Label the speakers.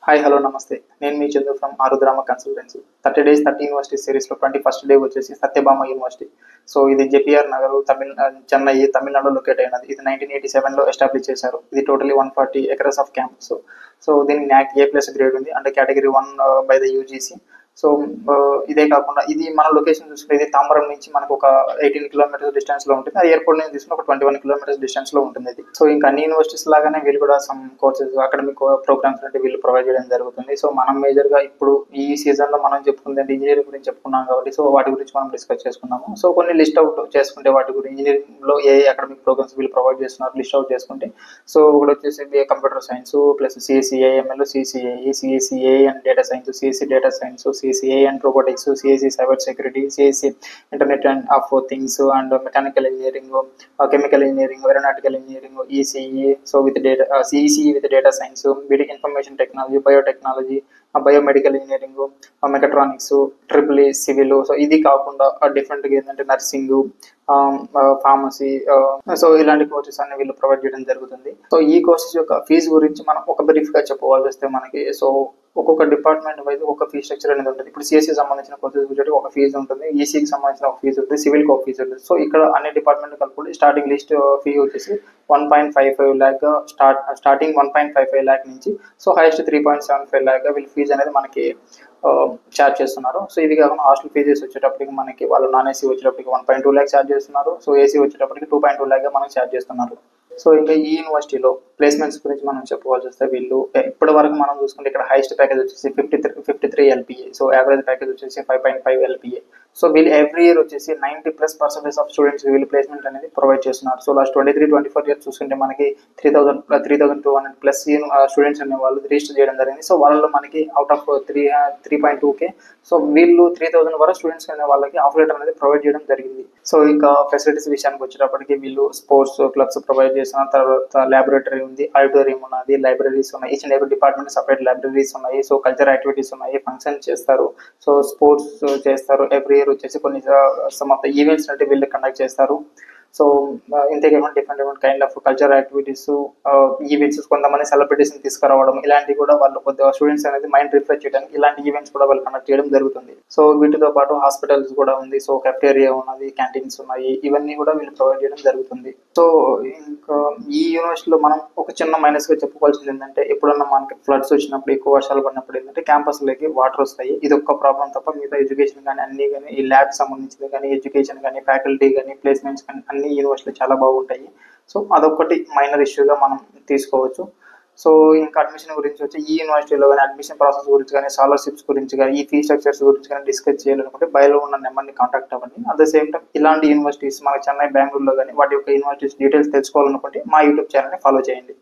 Speaker 1: Hi hello నమస్తే. నేను మీ Chandu from Arudrama consultancy. 30 days 30 university సిరీస్లో 21st డే వచ్చేసి సత్యభామ యూనివర్సిటీ. సో ఇది జేపీఆర్ నగర్ చెన్నై తమిళనాడులో లొకేట్ అయినది. ఇది 1987లో ఎస్టాబ్లిష్ చేశారు. ఇది totally 140 acres of campus. So దీనికి NAC A+ గ్రేడ్ ఉంది, అంటే category 1 by the UGC. So ఇదే కాకుండా ఇది మన లొకేషన్ చూసుకుంటే ఇది తాంబరం నుంచి మనకు ఒక 18 కిలోమీటర్స్ డిస్టెన్స్ లో ఉంటుంది. ఆ ఎయిర్పోర్ట్ నుంచి తీసుకుని ఒక 21 కిలోమీటర్స్ డిస్టెన్స్ లో ఉంటుంది ఇది. సో ఇంకా అన్ని యూనివర్సిటీస్ లాగానే వీళ్ళు కూడా సమ్ కోర్సెస్ అకాడమిక్ ప్రోగ్రామ్స్ అంటే వీళ్ళు ప్రొవైడ్ చేయడం జరుగుతుంది. సో మనం మేజర్ గా ఇప్పుడు ఈ సీజన్ లో మనం చెప్పుకుంది అంటే ఇంజనీరింగ్ గురించి చెప్పుకున్నాం కాబట్టి సో వాటి గురించి మనం డిస్కస్ చేసుకున్నాము. సో కొన్ని లిస్ట్ అవుట్ చేసుకుంటే వాటి గురించి ఇంజనీరింగ్ లో ఏ అకాడమిక్ ప్రోగ్రామ్స్ వీళ్ళు ప్రొవైడ్ చేస్తున్నారు లిస్ట్ అవుట్ చేసుకుంటే, సో ఒకటి వచ్చేసి computer science plus CSCAML, CCAE, CSCA and data science, CSC data science, CSCA and robotics, CSC cyber security, CSC internet and of things and mechanical engineering, chemical engineering, aeronautical engineering, ECE, so with data CEC with data science, వీటి information technology, biotechnology, biomedical engineering, mechatronics, triple civil. So ఇది కాకుండా డిఫరెంట్గా ఏంటంటే nursing, pharmacy, so ఇలాంటి courses అన్ని వీళ్ళు provide చేయడం జరుగుతుంది. సో ఈ కోర్సెస్ యొక్క ఫీజు గురించి మనం ఒక బ్రీఫ్ గా చెప్పుకోవాల్సి వస్తే మనకి సో ఒక్కొక్క డిపార్ట్మెంట్ వైజ్ ఒక ఫీ స్ట్రక్చర్ అనేది ఉంటుంది. ఇప్పుడు సిఎస్సి సంబంధించిన కోర్సెస్ గురించి ఒక ఫీజు ఉంటుంది, ఈసీకి సంబంధించిన ఒక ఫీజు ఉంటుంది, సివిల్కి ఒక ఫీజు ఉంటుంది. సో ఇక్కడ అన్ని డిపార్ట్మెంట్ కలుపుకుంటే స్టార్టింగ్ లిస్ట్ ఫీ వచ్చేసి 1.55 lakh స్టార్టింగ్ 1.55 lakh నుంచి సో హైయెస్ట్ 3.75 lakh వీళ్ళు ఫీజు అనేది మనకి ఛార్జ్ చేస్తున్నారు. సో ఇది కాకుండా హాస్టల్ ఫీజెస్ వచ్చేటప్పటికి మనకి వాళ్ళు నాన్ ఏసీ వచ్చేటప్పటికి 1.2 lakh ఛార్జ్ చేస్తున్నారు. సో ఏసీ వచ్చేటప్పటికి 2.2 lakh మనకి ఛార్జ్ చేస్తున్నారు. సో ఇంకా ఈ యూనివర్సిటీలో ప్లేస్మెంట్స్ గురించి మనం చెప్పుకోవాల్సి వస్తే వీళ్ళు ఇప్పటి వరకు మనం చూసుకుంటే ఇక్కడ హైయెస్ట్ ప్యాకేజ్ వచ్చేసి 53 LPA, సో యావరేజ్ ప్యాకేజ్ వచ్చేసి 5.5 LPA. సో వీళ్ళు ఎవ్రీ ఇయర్ వచ్చేసి 90+% ఆఫ్ స్టూడెంట్స్ వీళ్ళు ప్లేస్మెంట్ అనేది ప్రొవైడ్ చేస్తున్నారు. సో లాస్ట్ 23-24 ఇయర్స్ చూసుకుంటే మనకి 3,200+ స్టూడెంట్స్ అనే వాళ్ళు రిజిస్టర్ చేయడం జరిగింది. సో వాళ్ళలో మనకి అవుట్ ఆఫ్ 3.2K సో వీళ్ళు 3,000 వరకు స్టూడెంట్స్ అనే వాళ్ళకి ఆఫర్ లెటర్ అనేది ప్రొవైడ్ చేయడం జరిగింది. సో ఇంకా ఫెసిలిటీస్ విషయానికి వచ్చేటప్పటికి వీళ్ళు స్పోర్ట్స్ క్లబ్స్ ప్రొవైడ్ చేస్తున్నారు. తర్వాత ల్యాబొరేటరీ ఉంది, ఆడిటోరియం ఉన్నది, లైబ్రరీస్ ఉన్నాయి. Each and every department separate libraries ఉన్నాయి. సో కల్చర్ యాక్టివిటీస్ ఉన్నాయి, ఫంక్షన్ చేస్తారు, సో స్పోర్ట్స్ చేస్తారు. ఎవ్రీ ఇయర్ వచ్చేసి కొన్ని సమ్ ఆఫ్ ద ఈవెంట్స్ అంటే వీళ్ళు కండక్ట్ చేస్తారు. సో ఇంతేకాకుండా different kind of culture activities, events, కొంతమంది సెలబ్రిటీస్ తీసుకురావడం, ఇలాంటివి కూడా వాళ్ళు కొద్దిగా స్టూడెంట్స్ అనేది మైండ్ రిఫ్రెష్ చేయడానికి ఇలాంటి ఈవెంట్స్ కూడా వాళ్ళు కండక్ట్ చేయడం జరుగుతుంది. సో వీటితో పాటు హాస్పిటల్స్ కూడా ఉంది, సో కెఫ్టేరియా ఉన్నది, క్యాంటీన్స్ ఉన్నాయి, ఇవన్నీ కూడా వీళ్ళు ప్రొవైడ్ చేయడం జరుగుతుంది. సో ఇంకా ఈ యూనివర్సిటీలో మనం ఒక చిన్న మైనస్ గా చెప్పుకోవాల్సింది ఏంటంటే ఎప్పుడన్నా మనకి ఫ్లడ్స్ వచ్చినప్పుడు, ఎక్కువ వర్షాలు పడినప్పుడు ఏంటంటే క్యాంపస్ లోకి వాటర్ వస్తాయి. ఇది ఒక్క ప్రాబ్లం తప్ప మిగతా ఎడ్యుకేషన్ కానీ అన్ని కానీ, ఈ ల్యాబ్ సంబంధించింది కానీ, ఎడ్యుకేషన్ కానీ, ఫ్యాకల్టీ కానీ, ప్లేస్మెంట్స్ కానీ అన్ని యూనివర్సిటీలు చాలా బాగుంటాయి. సో అదొకటి మైనర్ ఇష్యూగా మనం తీసుకోవచ్చు. సో ఇంకా అడ్మిషన్ గురించి వచ్చి ఈ యూనివర్సిటీలో కానీ అడ్మిషన్ ప్రాసెస్ గురించి కానీ, స్కాలర్షిప్స్ గురించి కానీ, ఈ ఫీ స్ట్రక్చర్స్ గురించి కానీ డిస్కస్ చేయాలనుకుంటే బయలో ఉన్న నెంబర్ని కాంటాక్ట్ అవ్వండి. అట్ ద సేమ్ టైం ఇలాంటి యూనివర్సిటీస్ మన చెన్నై, బెంగళూరులో కానీ వాటి యొక్క యూనివర్సిటీస్ డీటెయిల్స్ తెలుసుకోవాలనుకుంటే మా యూట్యూబ్ ఛానల్ని ఫాలో చేయండి.